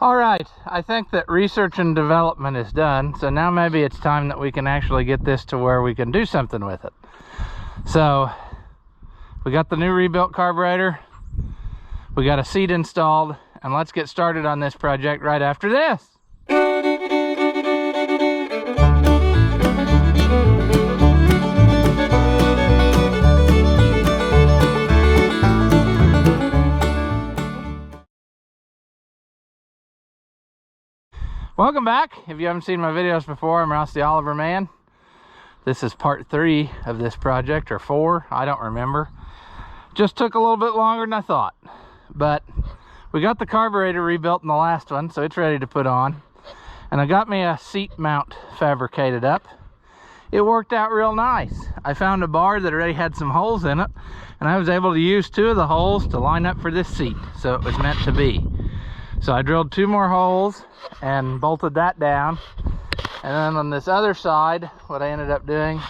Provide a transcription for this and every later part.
All right, I think that research and development is done, so now maybe it's time that we can actually get this to where we can do something with it. So we got the new rebuilt carburetor, we got a seat installed, and let's get started on this project right after this. Welcome back. If you haven't seen my videos before, I'm Ross the Oliver Man. This is part 3 of this project, or 4, I don't remember. Just took a little bit longer than I thought, but we got the carburetor rebuilt in the last one, so it's ready to put on. And I got me a seat mount fabricated up. It worked out real nice. I found a bar that already had some holes in it, and I was able to use 2 of the holes to line up for this seat, so it was meant to be. So I drilled 2 more holes and bolted that down. And then on this other side, what I ended up doing,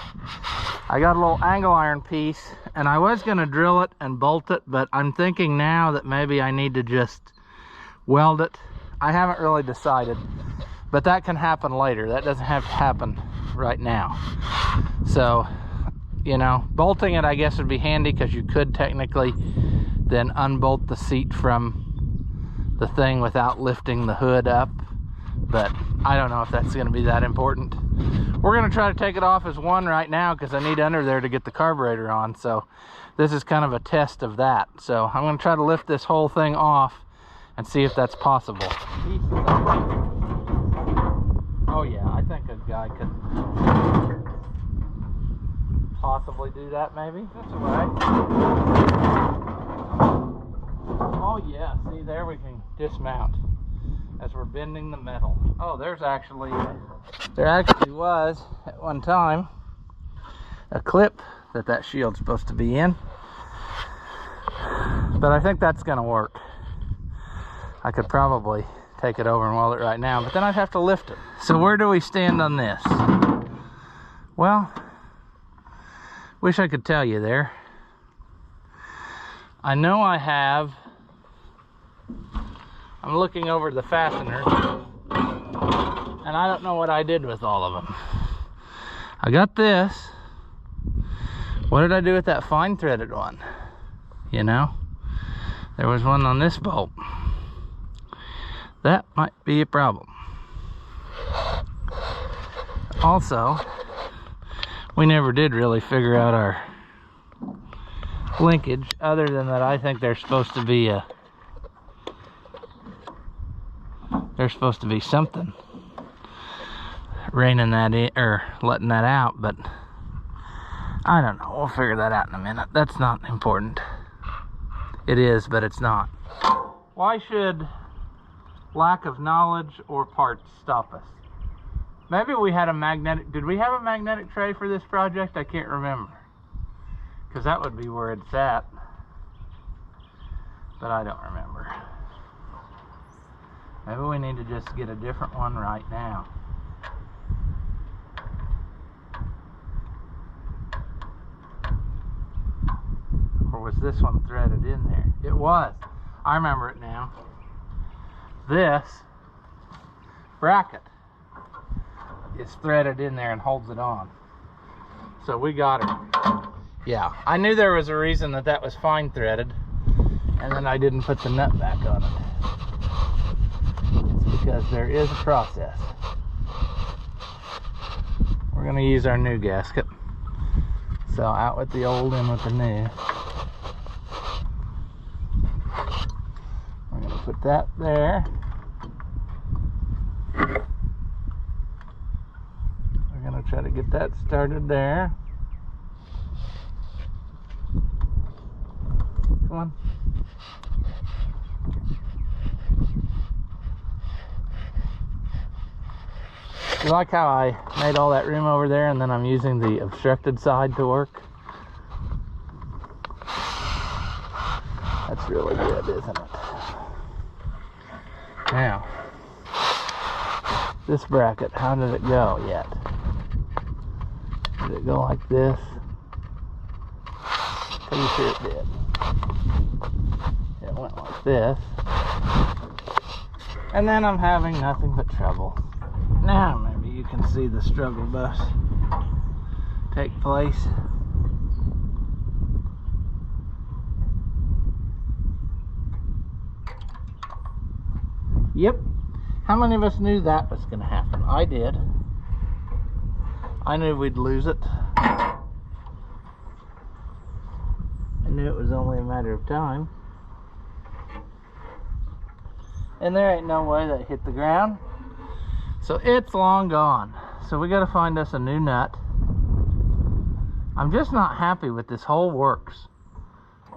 I got a little angle iron piece, and I was going to drill it and bolt it, but I'm thinking now that maybe I need to just weld it. I haven't really decided, but that can happen later. That doesn't have to happen right now. So, you know, bolting it I guess would be handy, because you could technically then unbolt the seat from the thing without lifting the hood up, but I don't know if that's going to be that important. We're going to try to take it off as one right now, because I need under there to get the carburetor on, so this is kind of a test of that. So I'm going to try to lift this whole thing off and see if that's possible. Oh yeah, I think a guy could possibly do that, maybe. That's all right. Oh yeah, see, there we can dismount as we're bending the metal. Oh, there actually was at one time a clip that shield's supposed to be in, but I think that's gonna work. I could probably take it over and weld it right now, but then I'd have to lift it. So where do we stand on this? Well, wish I could tell you there. I know I have. I'm looking over the fasteners, and I don't know what I did with all of them. I got this. What did I do with that fine threaded one? You know, there was one on this bolt. That might be a problem. Also, we never did really figure out our linkage, other than that I think there's supposed to be something reining that in, or letting that out, but I don't know. We'll figure that out in a minute. That's not important. It is, but it's not. Why should lack of knowledge or parts stop us? Maybe we had a magnetic, did we have a magnetic tray for this project? I can't remember, because that would be where it's at, but I don't remember. Maybe we need to just get a different one right now. Or was this one threaded in there? It was. I remember it now. This bracket is threaded in there and holds it on. So we got it. Yeah, I knew there was a reason that was fine threaded, and then I didn't put the nut back on it. It's because there is a process. We're going to use our new gasket. So out with the old, in with the new. We're going to put that there. We're going to try to get that started there. Come on. You like how I made all that room over there, and then I'm using the obstructed side to work? That's really good, isn't it? Now, this bracket, how did it go yet? Did it go like this? Pretty sure it did. It went like this. And then I'm having nothing but trouble. Now maybe you can see the struggle bus take place. Yep. How many of us knew that was going to happen? I did. I knew we'd lose it. I knew it was only a matter of time. And there ain't no way that hit the ground. So it's long gone. So we got to find us a new nut. I'm just not happy with this whole works.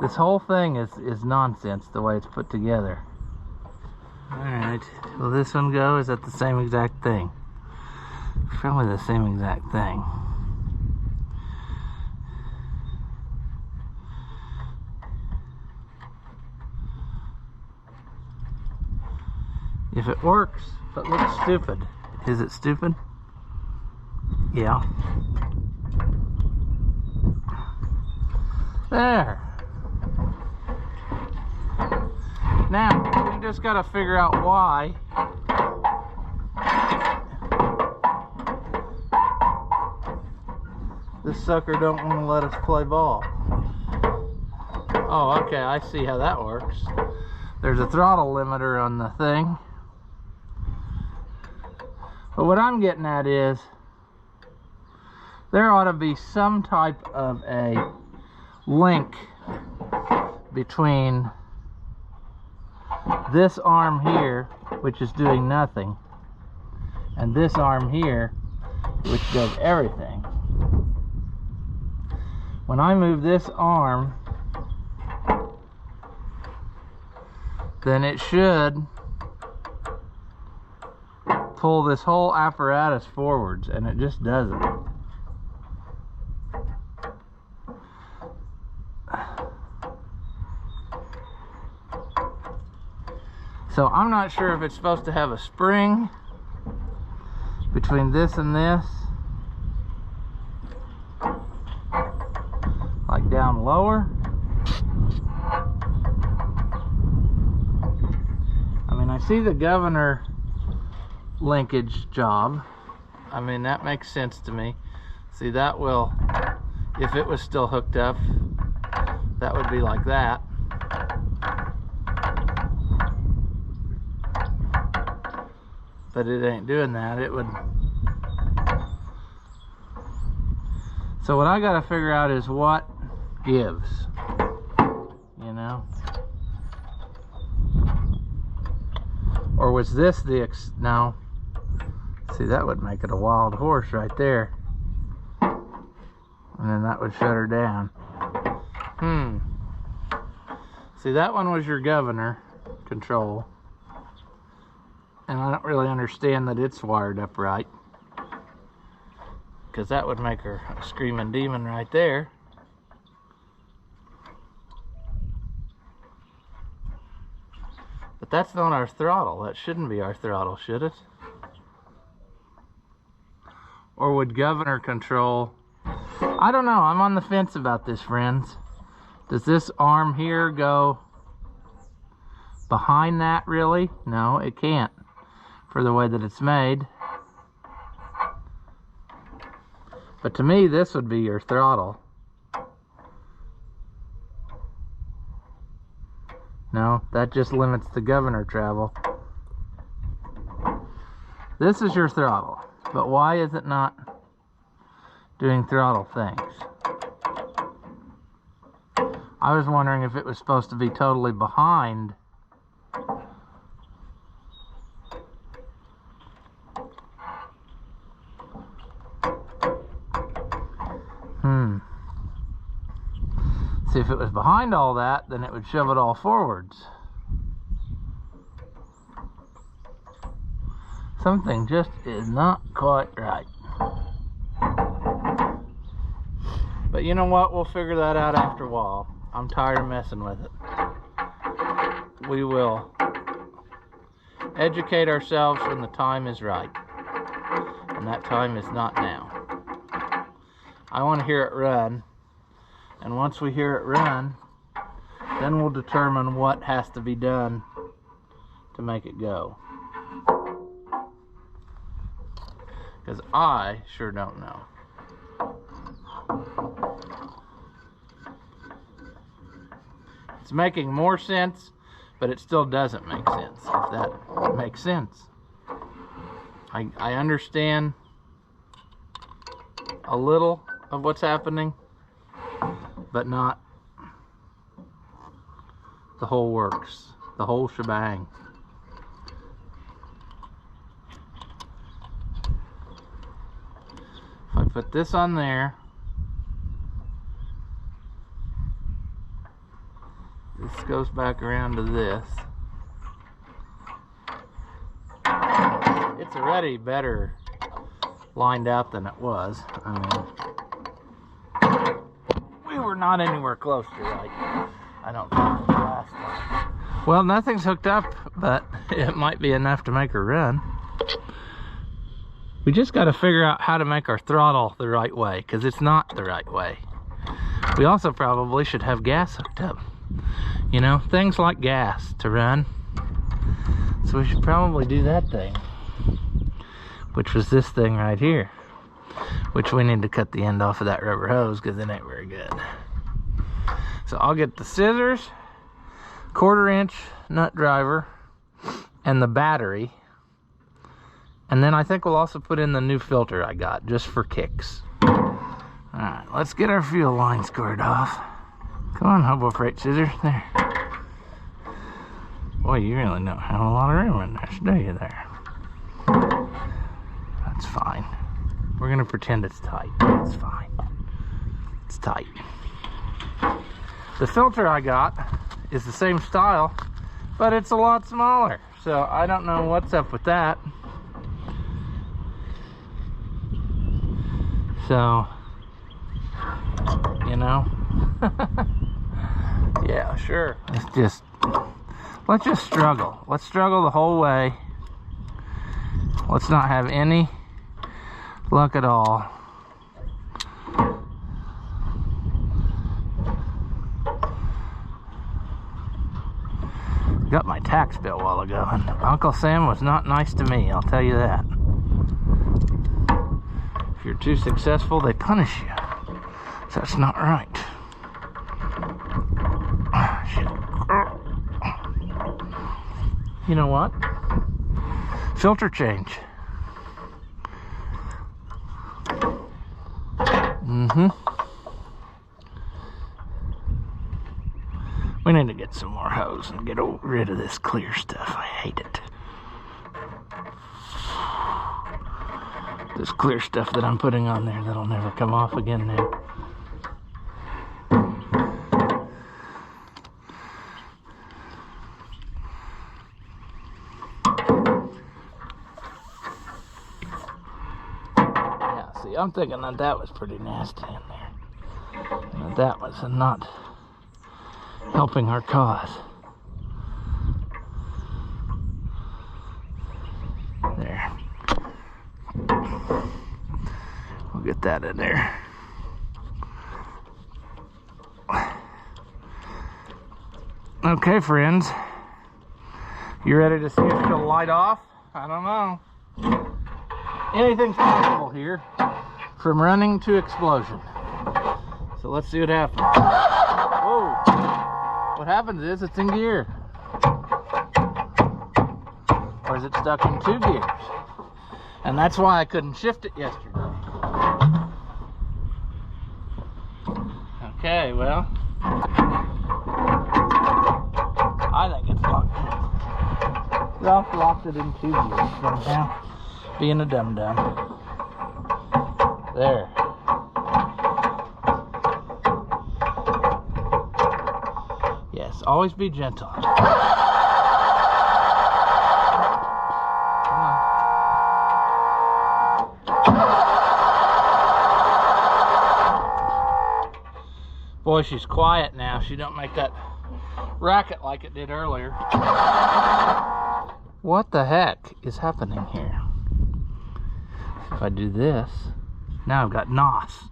This whole thing is nonsense the way it's put together. Alright, will this one go? Is that the same exact thing? Probably the same exact thing. If it works, but looks stupid. Is it stupid? Yeah. There. Now, we just gotta figure out why this sucker don't want to let us play ball. Oh, okay, I see how that works. There's a throttle limiter on the thing. But what I'm getting at is there ought to be some type of a link between this arm here, which is doing nothing, and this arm here, which does everything. When I move this arm, then it should pull this whole apparatus forwards, and it just doesn't. So I'm not sure if it's supposed to have a spring between this and this, like down lower. I mean, I see the governor linkage job. I mean, that makes sense to me. See, that will, if it was still hooked up, that would be like that. But it ain't doing that. It would. So what I gotta figure out is what gives, you know? Or was this the no? See, that would make it a wild horse right there. And then that would shut her down. See, that one was your governor control. And I don't really understand that it's wired up right, because that would make her a screaming demon right there. But that's not our throttle. That shouldn't be our throttle, should it? Or would governor control? I don't know. I'm on the fence about this, friends. Does this arm here go behind that, really? No, it can't, for the way that it's made. But to me, this would be your throttle. No, that just limits the governor travel. This is your throttle, but why is it not doing throttle things? I was wondering if it was supposed to be totally behind. See, if it was behind all that, then it would shove it all forwards. Something just is not quite right. But you know what? We'll figure that out after a while. I'm tired of messing with it. We will educate ourselves when the time is right. And that time is not now. I want to hear it run. And once we hear it run, then we'll determine what has to be done to make it go. Because I sure don't know. It's making more sense, but it still doesn't make sense, if that makes sense. I understand a little of what's happening, but not the whole works, the whole shebang. If I put this on there, this goes back around to this. It's already better lined out than it was. I mean, we were not anywhere close to right. I don't think the last time. Well, nothing's hooked up, but it might be enough to make her run. We just got to figure out how to make our throttle the right way, because it's not the right way. We also probably should have gas hooked up. You know, things like gas to run. So we should probably do that thing, which was this thing right here, which we need to cut the end off of that rubber hose because it ain't very good. So I'll get the scissors, 1/4-inch nut driver, and the battery. And then I think we'll also put in the new filter I got, just for kicks. Alright, let's get our fuel line squared off. Come on, hobo freight scissors. There. Boy, you really don't have a lot of room in there, do you there? That's fine. We're gonna pretend it's tight. It's fine. It's tight. The filter I got is the same style, but it's a lot smaller. So I don't know what's up with that. So, you know, yeah, sure. Let's just struggle. Let's struggle the whole way. Let's not have any luck at all. Got my tax bill a while ago, and Uncle Sam was not nice to me, I'll tell you that. If you're too successful, they punish you. So that's not right. Shit. You know what? Filter change. We need to get some more hose and get rid of this clear stuff. I hate it. This clear stuff that I'm putting on there that'll never come off again now. Yeah, see, I'm thinking that that was pretty nasty in there. And that was not helping our cause. There. We'll get that in there. Okay, friends. You ready to see if she'll light off? I don't know. Anything's possible here, from running to explosion. So let's see what happens. Whoa. What happens is it's in gear. Or is it stuck in 2 gears? And that's why I couldn't shift it yesterday. Okay, well, I think it's locked in. Ralph locked it in 2 gears somehow, being a dum-dum. There. Yes, always be gentle. Boy, she's quiet now. She don't make that racket like it did earlier. What the heck is happening here? If I do this, now I've got NOS.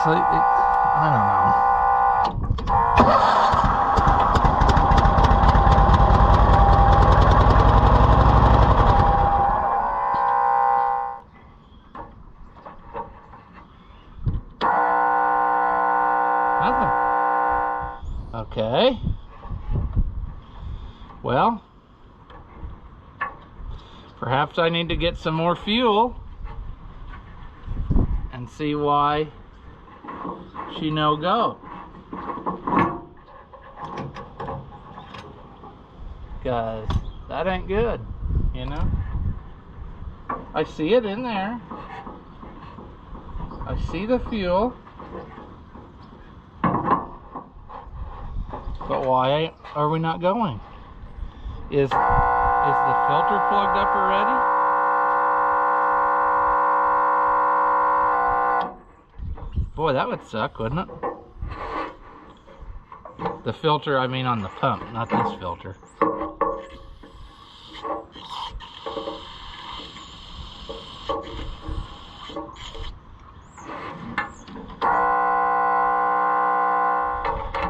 sucks. I don't know. Okay. Well, perhaps I need to get some more fuel and see why she no go. Because that ain't good, you know? I see it in there. I see the fuel. But why are we not going? Is the filter plugged up already? Boy, that would suck, wouldn't it? The filter, I mean on the pump, not this filter.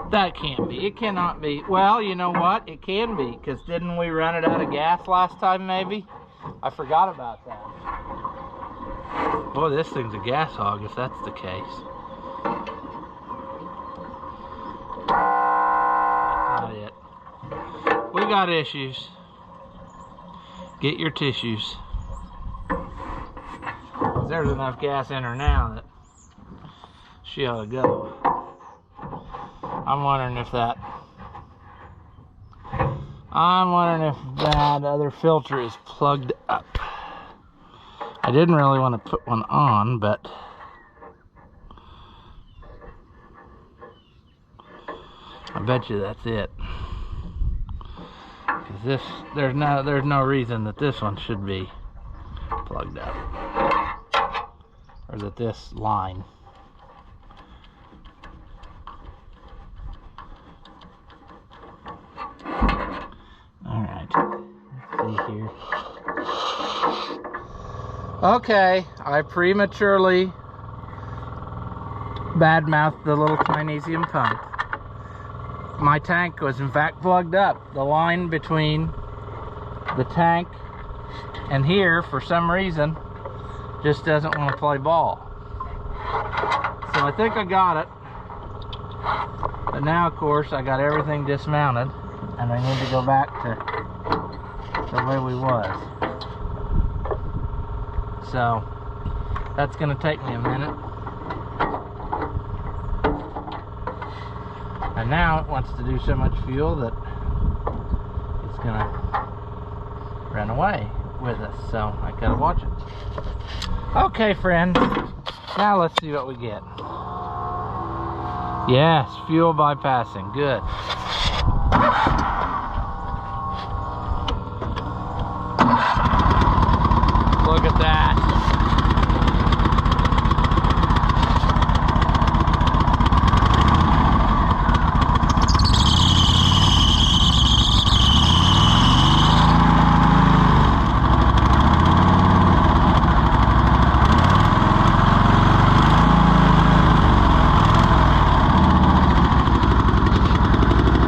That can't be. It cannot be. Well, you know what? It can be, because didn't we run it out of gas last time, maybe? I forgot about that. Boy, this thing's a gas hog, if that's the case. That's not it. We got issues. Get your tissues. There's enough gas in her now that she ought to go. I'm wondering if that other filter is plugged up. I didn't really want to put one on, but I bet you that's it. Because there's no reason that this one should be plugged up, or that this line. Here. Okay, I prematurely badmouthed the little magnesium pump. My tank was in fact plugged up. The line between the tank and here, for some reason, just doesn't want to play ball. So I think I got it. But now, of course, I got everything dismounted, and I need to go back to the way we was. So that's gonna take me a minute. And now it wants to do so much fuel that it's gonna run away with us, so I gotta watch it. Okay, friends, now let's see what we get. Yes, fuel bypassing, good. Look at that.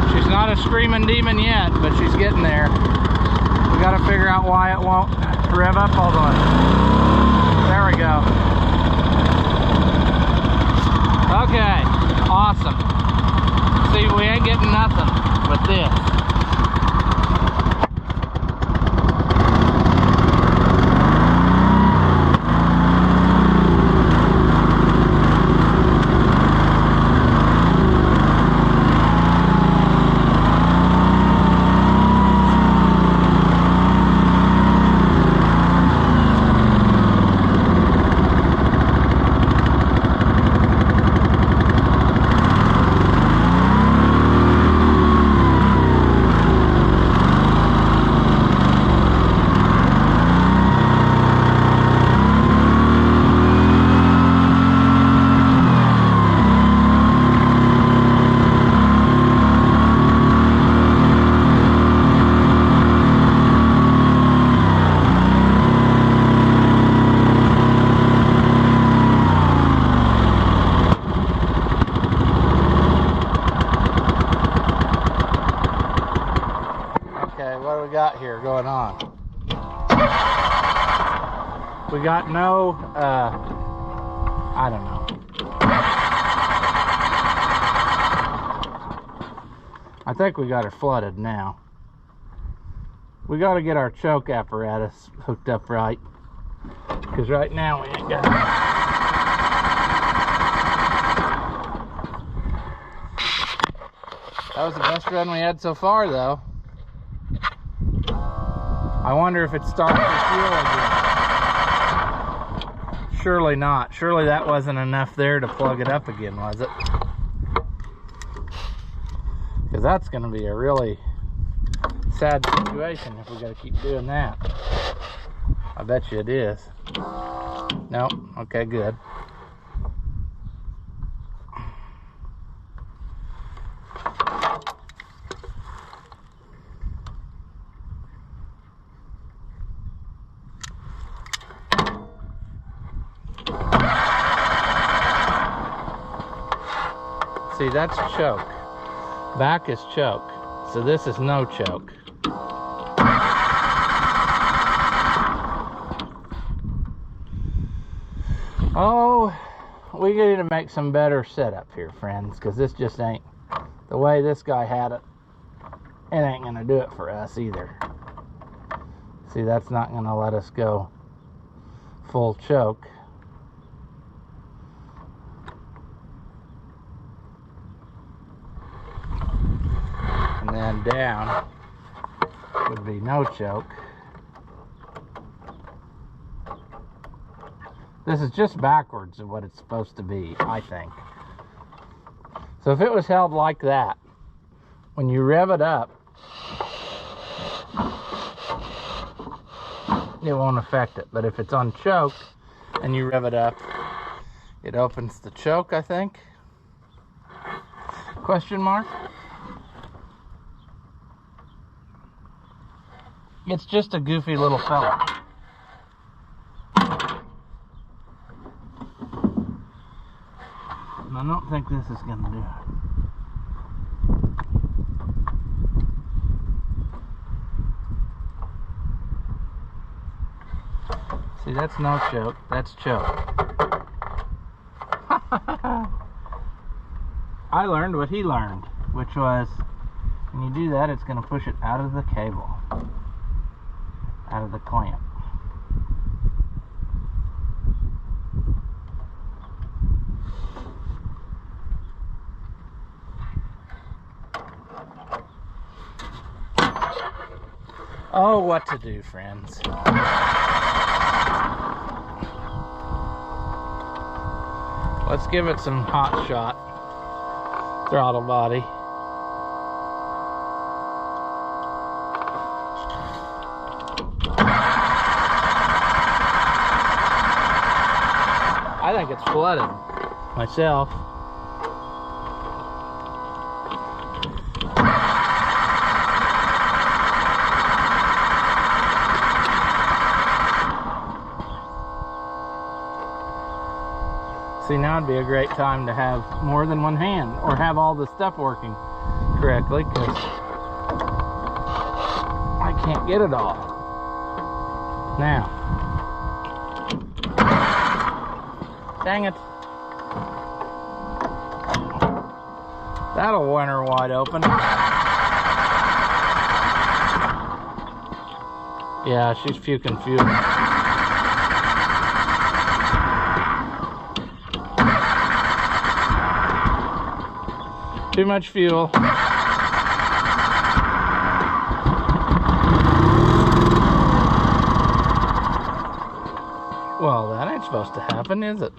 She's not a screaming demon yet, but she's getting there. We got to figure out why it won't rev up. Hold on. There we go. Okay, awesome. See, we ain't getting nothing with this. do we got here going on? We got no, I don't know. I think we got her flooded now. We got to get our choke apparatus hooked up right, because right now we ain't got it. That was the best run we had so far, though. I wonder if it started to fuel again. Surely not. Surely that wasn't enough there to plug it up again, was it? Because that's going to be a really sad situation if we got to keep doing that. I bet you it is. Nope. Okay, good. See, that's choke. Back is choke. So this is no choke. Oh, we need to make some better setup here, friends, because this just ain't the way this guy had it. It ain't gonna do it for us either. See, that's not gonna let us go full choke. And then down would be no choke. This is just backwards of what it's supposed to be, I think. So if it was held like that, when you rev it up, it won't affect it. But if it's on choke and you rev it up, it opens the choke, I think. Question mark? It's just a goofy little fella. And I don't think this is going to do it. See, that's no choke, that's choke. I learned what he learned, which was when you do that, it's going to push it out of the cable, out of the clamp. Oh, what to do, friends. Let's give it some hot shot throttle body. I think it's flooded myself. See, now would be a great time to have more than one hand, or have all the stuff working correctly, because I can't get it all. Now. Dang it. That'll want her wide open. Yeah, she's puking fuel. Too much fuel. Well, that ain't supposed to happen, is it?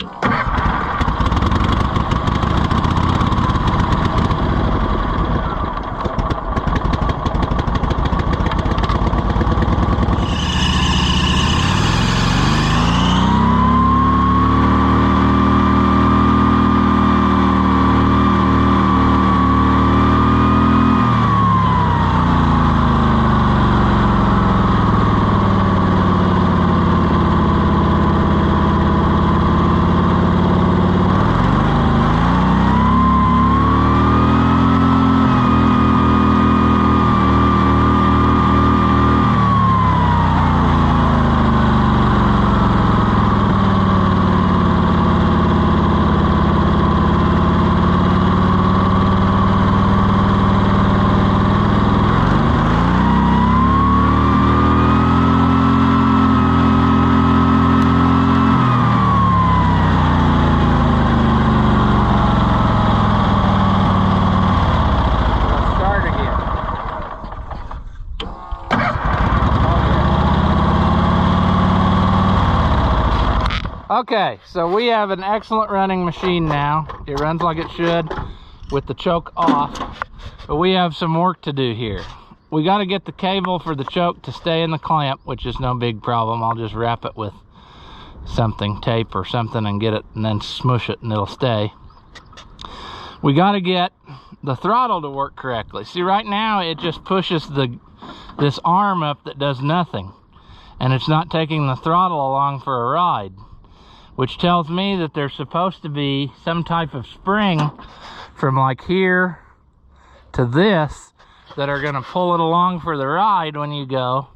Okay, so we have an excellent running machine now. It runs like it should with the choke off, but we have some work to do here. We got to get the cable for the choke to stay in the clamp, which is no big problem. I'll just wrap it with something, tape or something, and get it, and then smush it and it'll stay. We got to get the throttle to work correctly. See, right now it just pushes this arm up that does nothing, and it's not taking the throttle along for a ride, which tells me that there's supposed to be some type of spring from like here to this that are going to pull it along for the ride when you go,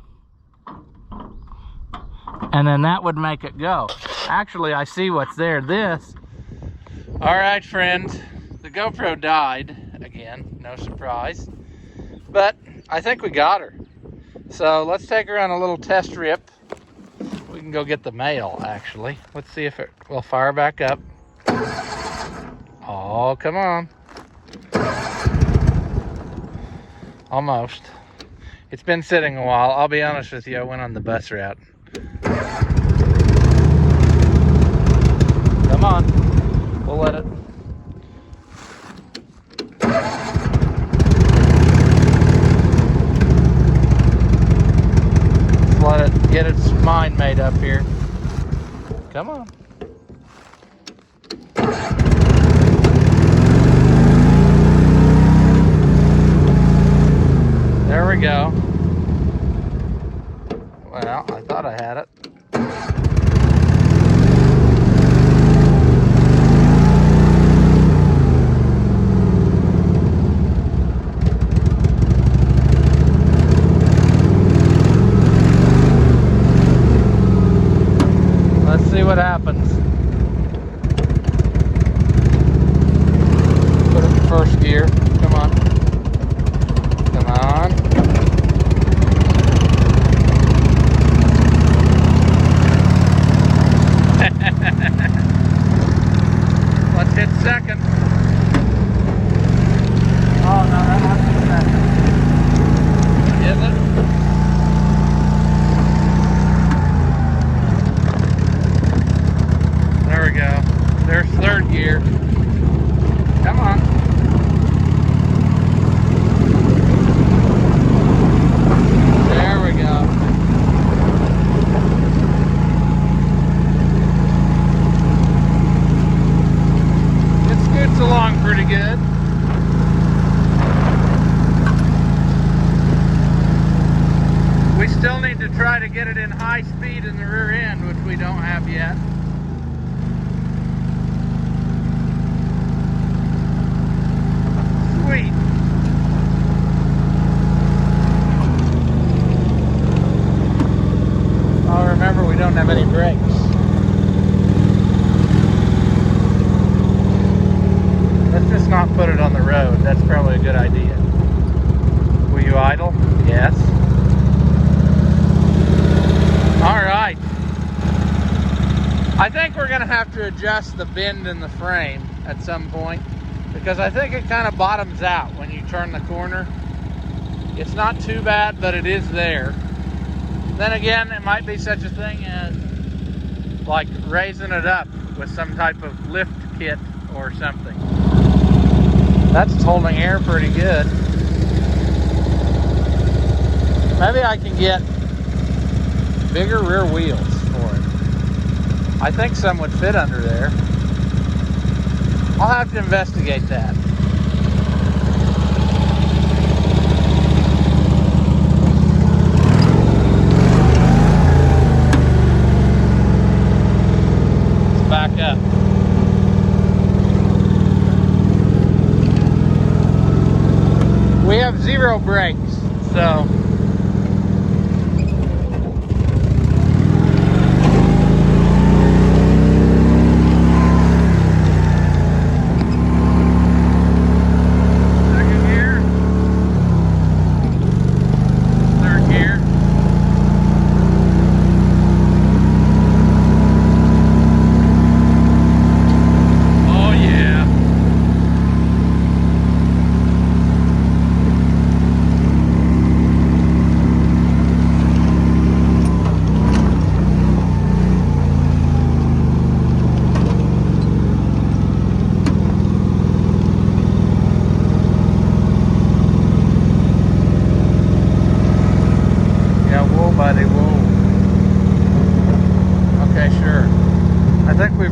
and then that would make it go. Actually, I see what's there. This. All right, friends, the GoPro died again, no surprise, but I think we got her. So let's take her on a little test rip. We can go get the mail, actually. Let's see if it will fire back up. Oh, come on. Almost. It's been sitting a while. I'll be honest with you, I went on the bus route. Come on. We'll let it. Let it get its mind made up here. Come on. There we go. Well, I thought I had it. Let's see what happens. Put it in first gear. Come on. Come on. Let's hit second. Oh no, that must be second. Is it? There we go. There's third gear. Come on. There we go. It scoots along pretty good. We still need to try to get it in high speed in the rear end, which we don't have yet. Sweet. Oh, remember, we don't have any brakes. Let's just not put it on the road. That's probably a good idea. Will you idle? Yes. All right. I think we're going to have to adjust the bend in the frame at some point, because I think it kind of bottoms out when you turn the corner. It's not too bad, but it is there. Then again, it might be such a thing as like raising it up with some type of lift kit or something. That's holding air pretty good. Maybe I can get bigger rear wheels for it. I think some would fit under there. I'll have to investigate that. Let's back up. We have zero brakes, so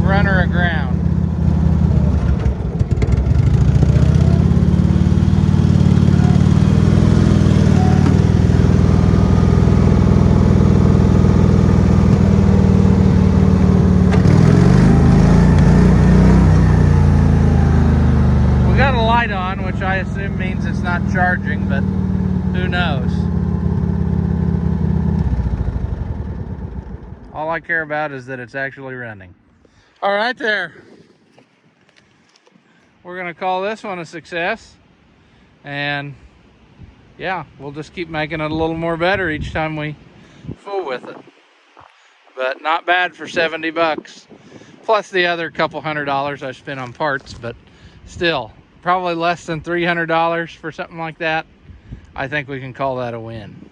I've run her aground. We got a light on, which I assume means it's not charging, but who knows? All I care about is that it's actually running. All right there. We're gonna call this one a success. And yeah, we'll just keep making it a little more better each time we fool with it. But not bad for 70 bucks. Plus the other couple $100 I spent on parts, but still, probably less than $300 for something like that. I think we can call that a win.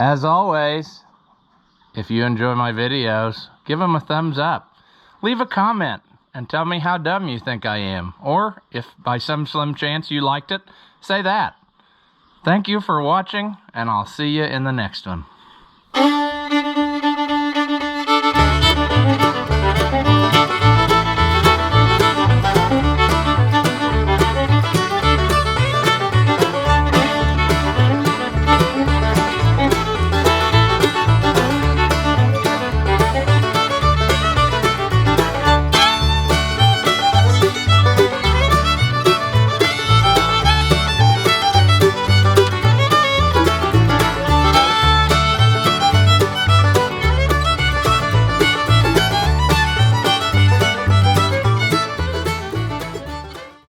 As always, if you enjoy my videos, give them a thumbs up. Leave a comment and tell me how dumb you think I am. Or if by some slim chance you liked it, say that. Thank you for watching, and I'll see you in the next one.